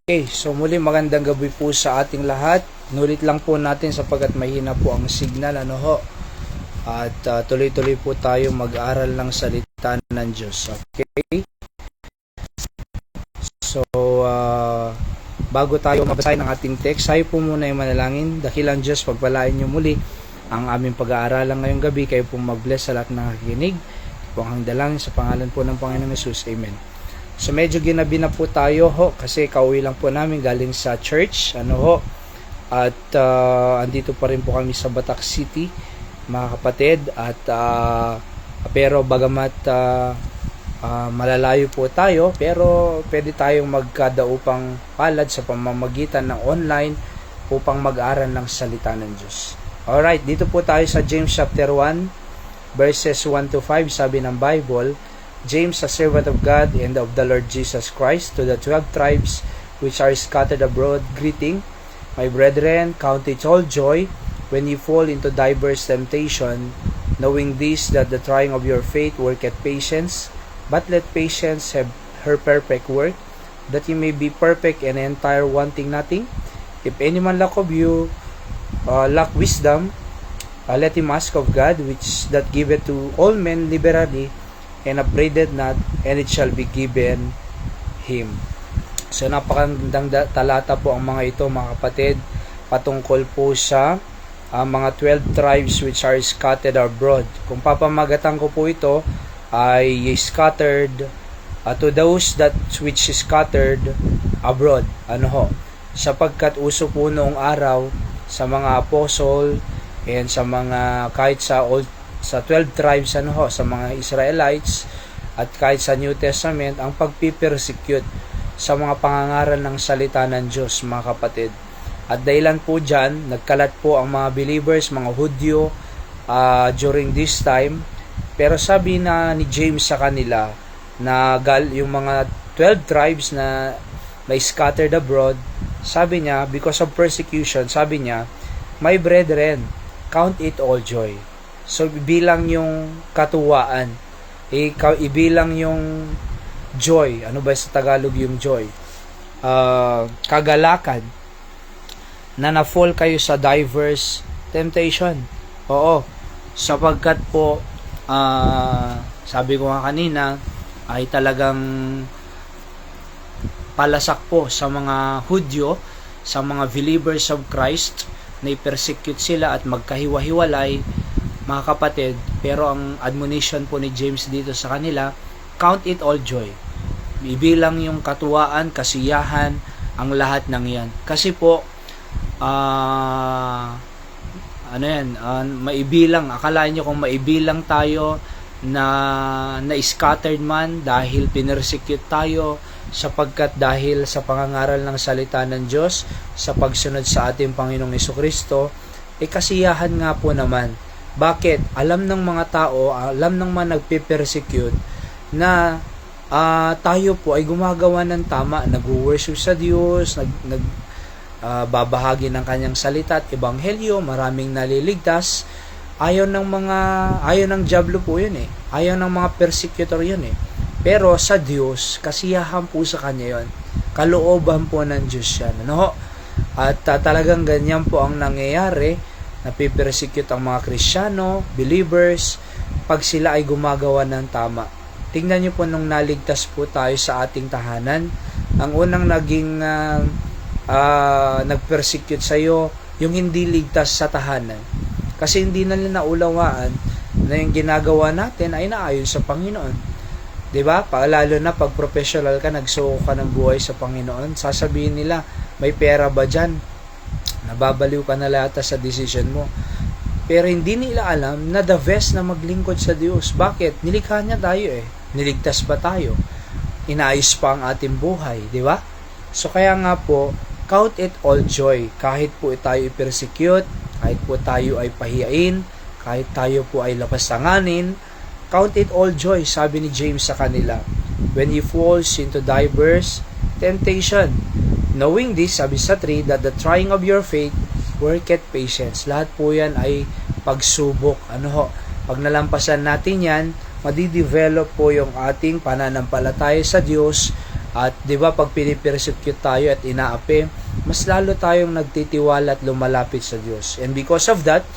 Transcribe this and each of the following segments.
Okay, so muli magandang gabi po sa ating lahat. Nulit lang po natin sapagkat mahina po ang signal, At tuloy-tuloy po tayo mag-aral ng salita ng Diyos. Okay? So, bago tayo mabasahin ng ating text, tayo po muna yung manalangin. Dakilang Diyos, pagpalain niyo muli ang aming pag-aaralan ngayong gabi. Kayo pong mag-bless sa lahat ng nakikinig. Po ang dalangin sa pangalan po ng Panginoong Hesus. Amen. So medyo ginabi na po tayo kasi kauwi lang po namin galing sa church, At andito pa rin po kami sa Batac City, mga kapatid. At pero bagamat malalayo po tayo, pero pwede tayong magkadaupang palad sa pamamagitan ng online upang mag-aral ng salita ng Diyos. Alright, dito po tayo sa James chapter 1 verses 1 to 5. Sabi ng Bible, James, a servant of God and of the Lord Jesus Christ, to the 12 tribes which are scattered abroad, greeting. My brethren, count it all joy when you fall into diverse temptation, knowing this, that the trying of your faith worketh patience. But let patience have her perfect work, that you may be perfect and entire, wanting nothing. If any man lack of you, lack wisdom, let him ask of God, which that giveth to all men liberally, and upbraided not, and it shall be given him. So napakagandang talata po ang mga ito, mga kapatid, patungkol po sa mga 12 tribes which are scattered abroad. Kung papamagatan ko po ito ay scattered to those that which is scattered abroad. Sapagkat uso po noong araw sa mga apostle and sa mga kahit sa 12 tribes sa mga Israelites at kahit sa New Testament ang pagpipersecute sa mga pangangaral ng salita ng Diyos, mga kapatid. At dahilan po dyan, nagkalat po ang mga believers, mga Hudyo during this time. Pero sabi na ni James sa kanila na yung mga 12 tribes na scattered abroad, sabi niya, because of persecution, sabi niya, my brethren, count it all joy. So, ibilang yung katuwaan. Ibilang yung joy. Ano ba sa Tagalog yung joy? Kagalakan na na-fall kayo sa diverse temptation. Oo. Sapagkat po, sabi ko nga kanina, ay talagang palasak po sa mga Hudyo, sa mga believers of Christ, na i-persecute sila at magkahiwa-hiwalay, mga kapatid. Pero ang admonition po ni James dito sa kanila, count it all joy. Ibilang yung katuwaan, kasiyahan, ang lahat ng yan. Kasi po, maibilang, akalain nyo kung maibilang tayo na scattered man dahil pinersecute tayo, sapagkat dahil sa pangangaral ng salita ng Diyos, sa pagsunod sa ating Panginoong Hesukristo, kasiyahan nga po naman. Bakit? Alam ng mga tao, alam ng mga nagpe-persecute na tayo po ay gumagawa ng tama, nag-worship sa Diyos, babahagi ng kanyang salita at ebanghelyo, maraming naliligtas. Ayaw ng diablo po yun Ayaw ng mga persecutor yun Pero sa Diyos, kasiyahan po sa kanya yun. Kalooban po ng Diyos yan. At talagang ganyan po ang nangyayari. Napipersecute ang mga Kristiyano, believers, pag sila ay gumagawa ng tama. Tingnan niyo po nung naligtas po tayo sa ating tahanan, ang unang naging nagpersecute sa iyo, yung hindi ligtas sa tahanan. Kasi hindi na nila naulawaan na yung ginagawa natin ay naayon sa Panginoon. 'Di ba? Lalo na pag professional ka, nagsuko ka ng buhay sa Panginoon, sasabihin nila, may pera ba dyan? Nababaliw ka na lahat sa decision mo. Pero hindi nila alam na the best na maglingkod sa Diyos. Bakit? Nilikha niya tayo Niligtas pa tayo. Inayos pa ang ating buhay, di ba? So kaya nga po, count it all joy. Kahit po tayo i-persecute, kahit po tayo ay pahiyain, kahit tayo po ay lapastanganin, count it all joy, sabi ni James sa kanila. When you falls into diverse temptation, knowing this, sabi sa 3, that the trying of your faith worketh patience. Lahat po yan ay pagsubok. Pag nalampasan natin yan, madidevelop po yung ating pananampalataya sa Diyos At 'di ba pag pinipersecute tayo at inaapi, mas lalo tayong nagtitiwala at lumalapit sa Diyos. And because of that,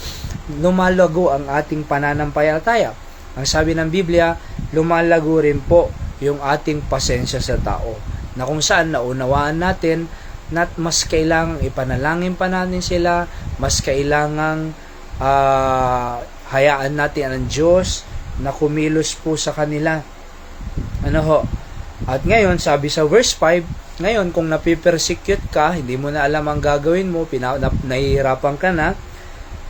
lumalago ang ating pananampalataya. Ang sabi ng Biblia, lumalago rin po yung ating pasensya sa tao. Na kung saan naunawaan natin na mas kailangang ipanalangin pa natin sila, mas kailangang hayaan natin ang Diyos na kumilos po sa kanila. At ngayon, sabi sa verse 5, ngayon kung napipersecute ka, hindi mo na alam ang gagawin mo, nahihirapan ka na,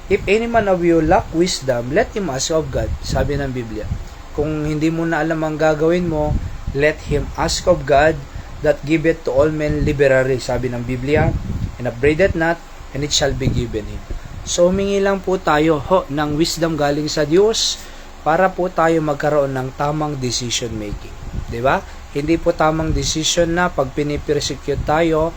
if any man of you lack wisdom, let him ask of God, sabi ng Biblia. Kung hindi mo na alam ang gagawin mo, let him ask of God that give it to all men liberally, sabi ng Biblia, and upbraideth not, and it shall be given him. So, humingi lang po tayo ng wisdom galing sa Diyos para po tayo magkaroon ng tamang decision making. Diba? Hindi po tamang decision na pag pinipersecute tayo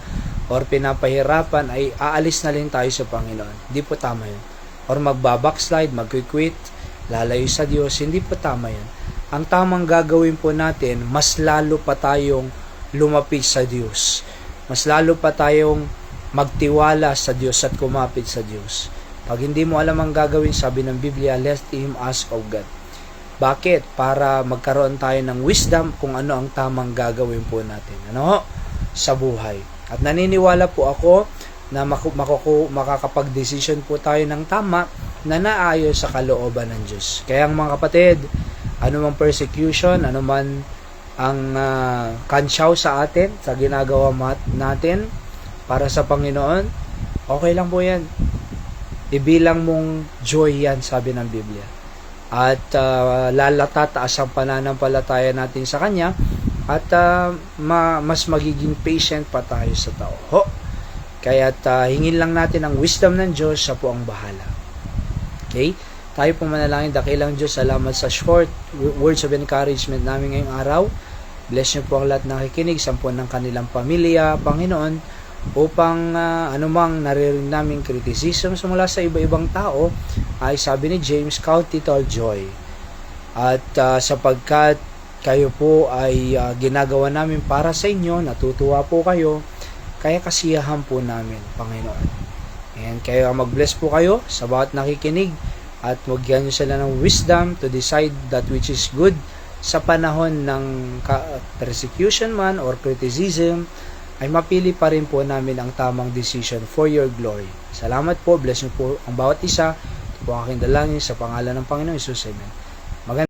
or pinapahirapan ay aalis na lang tayo sa Panginoon. Hindi po tama yun. Or magbabackslide, magquiquit, lalayo sa Diyos. Hindi po tama yun. Ang tamang gagawin po natin, mas lalo pa tayong lumapit sa Diyos. Mas lalo pa tayong magtiwala sa Diyos at kumapit sa Diyos. Pag hindi mo alam ang gagawin, sabi ng Biblia, let him ask of God. Bakit? Para magkaroon tayo ng wisdom kung ano ang tamang gagawin po natin. Sa buhay. At naniniwala po ako na makakapag-decision po tayo ng tama na naayon sa kalooban ng Diyos. Kaya mga kapatid, anumang persecution, anuman ang kansyaw sa atin, sa ginagawa natin para sa Panginoon, okay lang po yan. Ibilang mong joy yan, sabi ng Biblia. At lalataas ang pananampalataya natin sa Kanya at mas magiging patient pa tayo sa tao. Kaya't hingin lang natin ang wisdom ng Diyos, siya po ang bahala. Okay? Tayo po manalangin, dakilang Diyos, salamat sa short words of encouragement namin ngayong araw. Bless niyo po ang lahat ng nakikinig, sampun ng kanilang pamilya, Panginoon, upang anumang naririnig naming criticism mula sa iba-ibang tao ay sabi ni James, count it all joy. At sapagkat kayo po ay ginagawa namin para sa inyo, natutuwa po kayo, kaya kasiyahan po namin, Panginoon. And kayo mag-bless po kayo sa bawat nakikinig at magyan nyo sila ng wisdom to decide that which is good sa panahon ng persecution man or criticism, ay mapili pa rin po namin ang tamang decision for your glory. Salamat po, bless nyo po ang bawat isa. Ito po aking dalangin sa pangalan ng Panginoon Jesus. Amen.